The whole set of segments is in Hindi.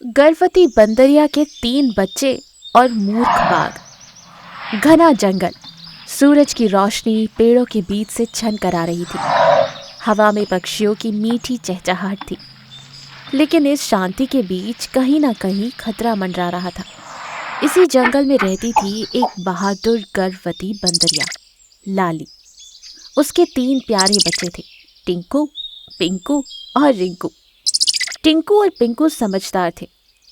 गर्भवती बंदरिया के 3 बच्चे और मूर्ख बाघ। घना जंगल, सूरज की रोशनी पेड़ों के बीच से छन कर आ रही थी। हवा में पक्षियों की मीठी चहचहाहट थी, लेकिन इस शांति के बीच कहीं ना कहीं खतरा मंडरा रहा था। इसी जंगल में रहती थी एक बहादुर गर्भवती बंदरिया, लाली। उसके 3 प्यारे बच्चे थे, टिंकू, पिंकू और रिंकू। टिंकू और पिंकू समझदार थे,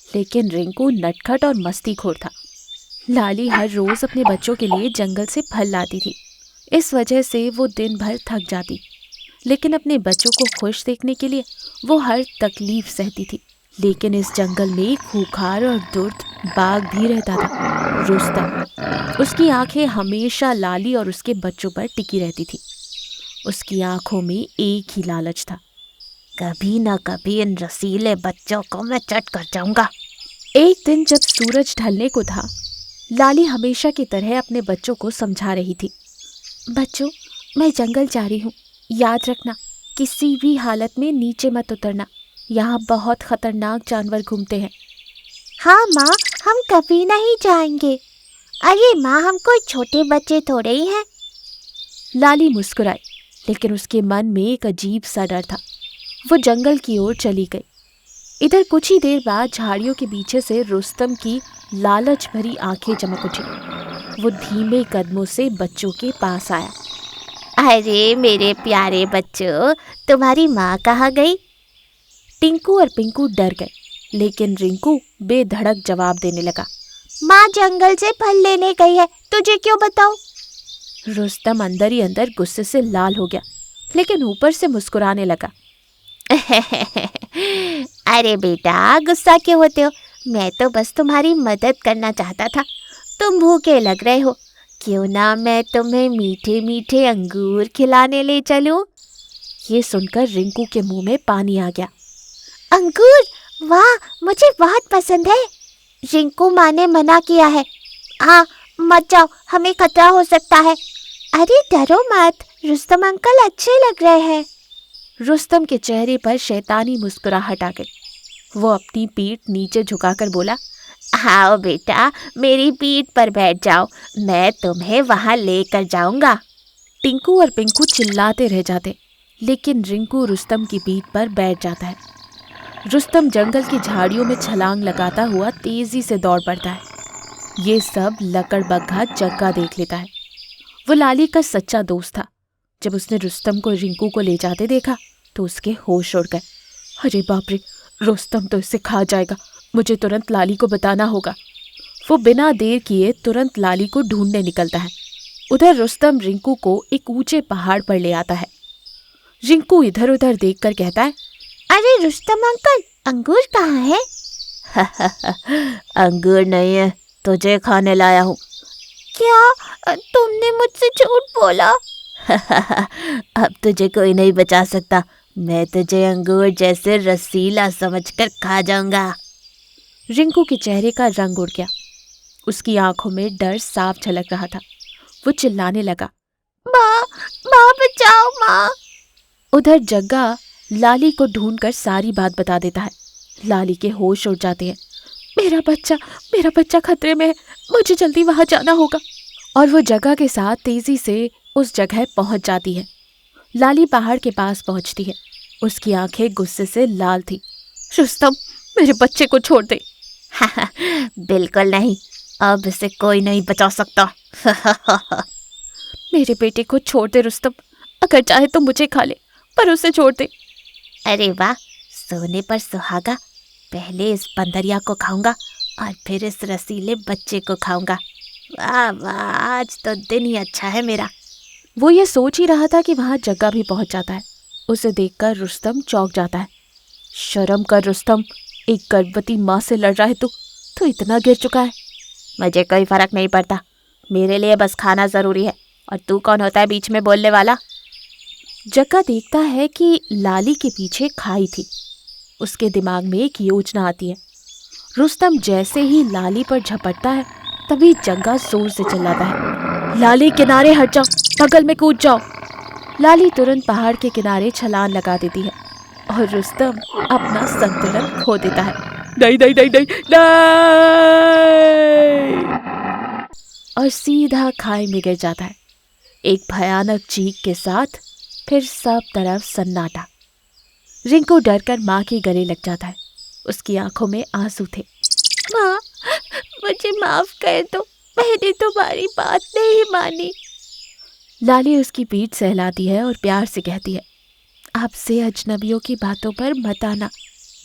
लेकिन रिंकू नटखट और मस्तीखोर था। लाली हर रोज अपने बच्चों के लिए जंगल से फल लाती थी। इस वजह से वो दिन भर थक जाती, लेकिन अपने बच्चों को खुश देखने के लिए वो हर तकलीफ सहती थी। लेकिन इस जंगल में एक खूंखार और दुर्द बाघ भी रहता था, रुस्तम। उसकी आंखें हमेशा लाली और उसके बच्चों पर टिकी रहती थी। उसकी आंखों में एक ही लालच था, कभी ना कभी इन रसीले बच्चों को मैं चट कर जाऊंगा। एक दिन जब सूरज ढलने को था, लाली हमेशा की तरह अपने बच्चों को समझा रही थी। बच्चों, मैं जंगल जा रही हूँ, याद रखना किसी भी हालत में नीचे मत उतरना। यहाँ बहुत खतरनाक जानवर घूमते हैं। हाँ माँ, हम कभी नहीं जाएंगे। अरे माँ, हम कोई छोटे बच्चे थोड़े ही हैं। लाली मुस्कुराई, लेकिन उसके मन में एक अजीब सा डर था। वो जंगल की ओर चली गई। इधर कुछ ही देर बाद झाड़ियों के पीछे से रुस्तम की लालच भरी आंखें चमक उठी। वो धीमे कदमों से बच्चों के पास आया। अरे मेरे प्यारे बच्चों, तुम्हारी माँ कहाँ गई? टिंकू और पिंकू डर गए, लेकिन रिंकू बेधड़क जवाब देने लगा। माँ जंगल से फल लेने गई है, तुझे क्यों बताऊं? रुस्तम अंदर ही अंदर गुस्से से लाल हो गया, लेकिन ऊपर से मुस्कुराने लगा। अरे बेटा, गुस्सा क्यों होते हो? मैं तो बस तुम्हारी मदद करना चाहता था। तुम भूखे लग रहे हो, क्यों ना मैं तुम्हें मीठे मीठे अंगूर खिलाने ले चलूं? ये सुनकर रिंकू के मुंह में पानी आ गया। अंगूर? वाह, मुझे बहुत पसंद है। रिंकू माँ ने मना किया है। हाँ, मत जाओ, हमें खतरा हो सकता है। अरे डरो मत, रुस्तम अंकल अच्छे लग रहे हैं। रुस्तम के चेहरे पर शैतानी मुस्कुराहट आ गई। वो अपनी पीठ नीचे झुकाकर बोला, आओ बेटा, मेरी पीठ पर बैठ जाओ, मैं तुम्हें वहां लेकर जाऊंगा। टिंकू और पिंकू चिल्लाते रह जाते, लेकिन रिंकू रुस्तम की पीठ पर बैठ जाता है। रुस्तम जंगल की झाड़ियों में छलांग लगाता हुआ तेजी से दौड़ पड़ता है। ये सब लकड़बग्घा जग्गा देख लेता है। वो लाली का सच्चा दोस्त था। जब उसने रुस्तम को रिंकू को ले जाते देखा तो उसके होश उड़ गए। अरे बाप रे, रुस्तम तो इसे खा जाएगा, मुझे तुरंत लाली को बताना होगा। वो बिना देर किए तुरंत लाली को ढूंढने निकलता है। उधर रुस्तम रिंकू को एक ऊंचे पहाड़ पर ले आता है। रिंकू इधर उधर देखकर कहता है, अरे रुस्तम अंकल, अंगूर कहाँ है? अंगूर नहीं है, तुझे खाने लाया हूँ। क्या तुमने मुझसे झूठ बोला? अब तुझे कोई नहीं बचा सकता, मैं तुझे अंगूर जैसे रसीला समझकर खा जाऊंगा। रिंकू के चेहरे का रंग उड़ गया। उसकी आंखों में डर साफ झलक रहा था। वो चिल्लाने लगा, माँ, माँ बचाओ माँ। उधर जग्गा लाली को ढूंढकर सारी बात बता देता है। लाली के होश उड़ जाते हैं। मेरा बच्चा खतरे में है, मुझे जल्दी वहां जाना होगा। और वो जग्गा के साथ तेजी से उस जगह पहुंच जाती है। लाली पहाड़ के पास पहुंचती है। उसकी आंखें गुस्से से लाल थी। रुस्तम, मेरे बच्चे को छोड़ दे। बिल्कुल नहीं, अब इसे कोई नहीं बचा सकता। मेरे बेटे को छोड़ दे रुस्तम, अगर चाहे तो मुझे खा ले, पर उसे छोड़ दे। अरे वाह, सोने पर सुहागा। पहले इस बंदरिया को खाऊंगा और फिर इस रसीले बच्चे को खाऊंगा। वाह वाह, आज तो दिन ही अच्छा है मेरा। वो ये सोच ही रहा था कि वहां जग्गा भी पहुंच जाता है। उसे देखकर रुस्तम चौंक जाता है। शर्म कर रुस्तम, एक गर्भवती माँ से लड़ रहा है तू इतना गिर चुका है। मुझे कोई फर्क नहीं पड़ता, मेरे लिए बस खाना जरूरी है, और तू कौन होता है बीच में बोलने वाला? जग्गा देखता है कि लाली के पीछे खाई थी। उसके दिमाग में एक योजना आती है। रुस्तम जैसे ही लाली पर झपटता है, तभी जग्गा जोर से चिल्लाता है, लाली किनारे हट जाओ, बगल में कूद जाओ। लाली तुरंत पहाड़ के किनारे छलांग लगा देती है और रुस्तम अपना संतुलन खो देता है। नहीं नहीं नहीं नहीं नहीं, और सीधा खाई में गिर जाता है। एक भयानक चीख के साथ फिर सब तरफ सन्नाटा। रिंकू डरकर माँ के गले लग जाता है। उसकी आंखों में आंसू थे। माँ, मुझे माफ कर दो, मैंने तुम्हारी बात नहीं मानी। लाली उसकी पीठ सहलाती है और प्यार से कहती है, आपसे अजनबियों की बातों पर मत आना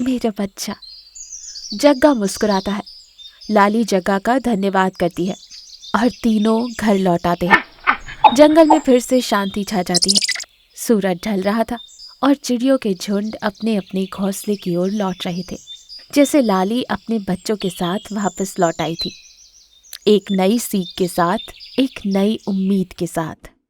मेरा बच्चा। जग्गा मुस्कुराता है। लाली जग्गा का धन्यवाद करती है और तीनों घर लौट आते हैं। जंगल में फिर से शांति छा जाती है। सूरज ढल रहा था और चिड़ियों के झुंड अपने अपने घोंसले की ओर लौट रहे थे, जैसे लाली अपने बच्चों के साथ वापस लौट आई थी, एक नई सीख के साथ, एक नई उम्मीद के साथ।